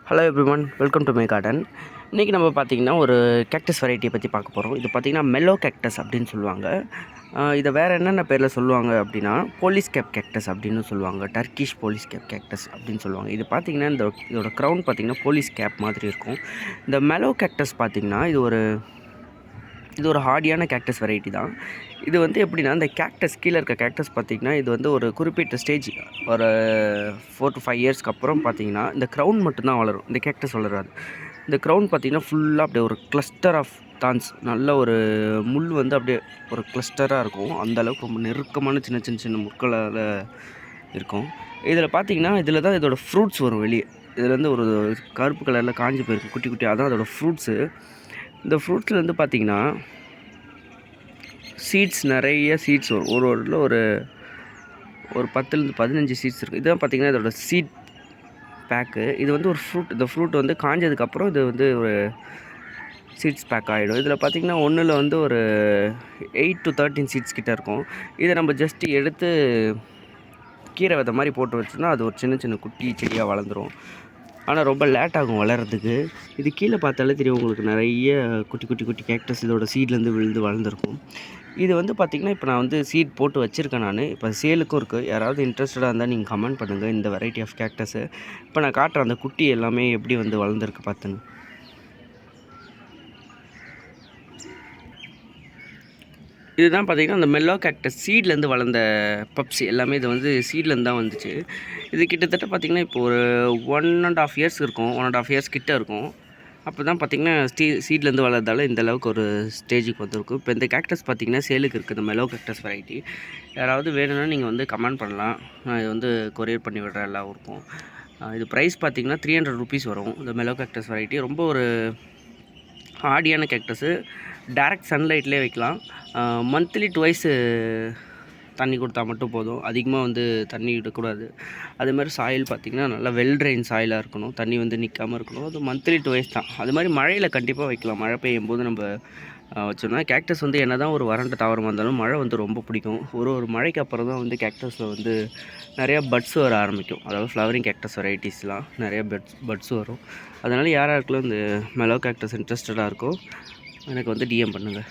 Hello everyone, welcome to my garden. இன்றைக்கி நம்ம பார்த்திங்கன்னா ஒரு கேக்டஸ் வெரைட்டியை பற்றி பார்க்க போகிறோம். இது பார்த்திங்கன்னா மெல்லோ கேக்டஸ் அப்படின்னு சொல்லுவாங்க. இதை வேறு என்னென்ன பேரில் சொல்லுவாங்க அப்படின்னா போலீஸ் கேப் கேக்டஸ் அப்படின்னு சொல்லுவாங்க. டர்க்கிஷ் போலீஸ் கேப் கேக்டஸ் அப்படின்னு சொல்லுவாங்க. இது பார்த்திங்கன்னா இதோட க்ரௌன் பார்த்திங்கன்னா போலீஸ் கேப் மாதிரி இருக்கும். இந்த மெல்லோ கேக்டஸ் பார்த்திங்கன்னா இது ஒரு ஹார்டியான கேக்டஸ் வெரைட்டி தான். இது வந்து எப்படின்னா, இந்த கேக்டஸ் கீழே இருக்க கேக்டஸ் பார்த்திங்கன்னா இது வந்து ஒரு குறிப்பிட்ட ஸ்டேஜ் ஒரு 4 to 5 இயர்ஸ்க்கு அப்புறம் பார்த்திங்கன்னா இந்த க்ரௌன் மட்டும்தான் வளரும். இந்த கேக்டஸ் வளராது. இந்த க்ரௌன் பார்த்திங்கன்னா ஃபுல்லாக அப்படியே ஒரு கிளஸ்டர் ஆஃப் தான்ஸ், நல்ல ஒரு முள் வந்து அப்படியே ஒரு கிளஸ்டராக இருக்கும். அந்தளவுக்கு ரொம்ப நெருக்கமான சின்ன சின்ன சின்ன முட்களால் இருக்கும். இதில் பார்த்திங்கன்னா இதில் தான் இதோட ஃப்ரூட்ஸ் வரும் வெளியே. இதுலேருந்து ஒரு கருப்பு கலரில் காஞ்சி போயிருக்கும் குட்டி குட்டி, அதான் அதோடய ஃப்ரூட்ஸு. இந்த ஃப்ரூட்ஸில் வந்து பார்த்திங்கன்னா சீட்ஸ், நிறைய சீட்ஸ் வரும். ஒரு இதில் ஒரு 10லேருந்து 15 சீட்ஸ் இருக்குது. இதுதான் பார்த்திங்கன்னா இதோட சீட் பேக்கு. இது வந்து ஒரு ஃப்ரூட். இந்த ஃப்ரூட் வந்து காஞ்சதுக்கப்புறம் இது வந்து ஒரு சீட்ஸ் பேக் ஆகிடும். இதில் பார்த்திங்கன்னா ஒன்றில் வந்து ஒரு 8 to 13 சீட்ஸ் கிட்டே இருக்கும். இதை நம்ம ஜஸ்ட்டு எடுத்து கீரை விதை மாதிரி போட்டு வச்சோன்னா அது ஒரு சின்ன சின்ன குட்டி செடியாக வளர்ந்துடும். ஆனால் ரொம்ப லேட் ஆகும் வளர்கிறதுக்கு. இது கீழே பார்த்தாலே தெரியும் உங்களுக்கு, நிறைய குட்டி குட்டி குட்டி கேக்டஸ் இதோட சீட்லேருந்து விழுந்து வளர்ந்துருக்கும். இது வந்து பார்த்திங்கன்னா இப்போ நான் வந்து சீட் போட்டு வச்சுருக்கேன். நான் இப்போ சேலுக்கும் இருக்குது. யாராவது இன்ட்ரெஸ்டடாக இருந்தால் நீங்கள் கமெண்ட் பண்ணுங்கள் இந்த வெரைட்டி ஆஃப் கேக்டஸு. இப்போ நான் காட்டுறேன் அந்த குட்டி எல்லாமே எப்படி வந்து வளர்ந்துருக்கு பார்த்துன்னு. இதுதான் பார்த்திங்கன்னா அந்த மெல்லோ கேக்டஸ் சீட்லேருந்து வளர்ந்த பப்ஸ் எல்லாமே. இது வந்து சீட்லேருந்து தான் வந்துச்சு. இது கிட்டத்தட்ட பார்த்திங்கன்னா இப்போ ஒரு 1.5 இயர்ஸ் இருக்கும். 1.5 இயர்ஸ் கிட்டே இருக்கும். அப்போ தான் பார்த்திங்கன்னா சீட்லேருந்து வளர்றதால இந்த அளவுக்கு ஒரு ஸ்டேஜுக்கு வந்துருக்கும். இப்போ இந்த கேக்டஸ் பார்த்திங்கன்னா சேலுக்கு இருக்குது, இந்த மெல்லோ கேக்டஸ் வெரைட்டி. யாராவது வேணும்னா நீங்கள் வந்து கமெண்ட் பண்ணலாம். நான் இது வந்து கொரியர் பண்ணி விடுறேன் எல்லா ஊருக்கும். இது ப்ரைஸ் பார்த்திங்கன்னா 300 rupees வரும். இந்த மெல்லோ கேக்டஸ் வெரைட்டி ரொம்ப ஒரு ஹார்டியான கேக்டஸு. டைரக்ட் சன்லைட்லேயே வைக்கலாம். மந்த்லி 2 தண்ணி கொடுத்தா மட்டும் போதும். அதிகமாக வந்து தண்ணி விடக்கூடாது. அதுமாதிரி சாயில் பார்த்திங்கன்னா நல்லா வெல் ட்ரெயின் சாயிலாக இருக்கணும். தண்ணி வந்து நிற்காமல் இருக்கணும். அது மந்த்லி 2 தான். அது மாதிரி மழையில் கண்டிப்பாக வைக்கலாம். மழை பெய்யும் போது நம்ம வச்சோம்னா கேக்டஸ் வந்து என்ன தான் ஒரு வறண்ட தாவரமாக இருந்தாலும் மழை வந்து ரொம்ப பிடிக்கும். ஒரு மழைக்கு அப்புறம் தான் வந்து கேக்டஸில் வந்து நிறையா பட்ஸ் வர ஆரம்பிக்கும். அதாவது ஃப்ளவரிங் கேக்டஸ் வெரைட்டிஸ்லாம் நிறைய பட்ஸ் வரும். அதனால் யாராருக்கெல்லாம் இந்த மெல்லோ கேக்டஸ் இன்ட்ரெஸ்டடாக இருக்கோ எனக்கு வந்து டிஎம் பண்ணுங்கள்.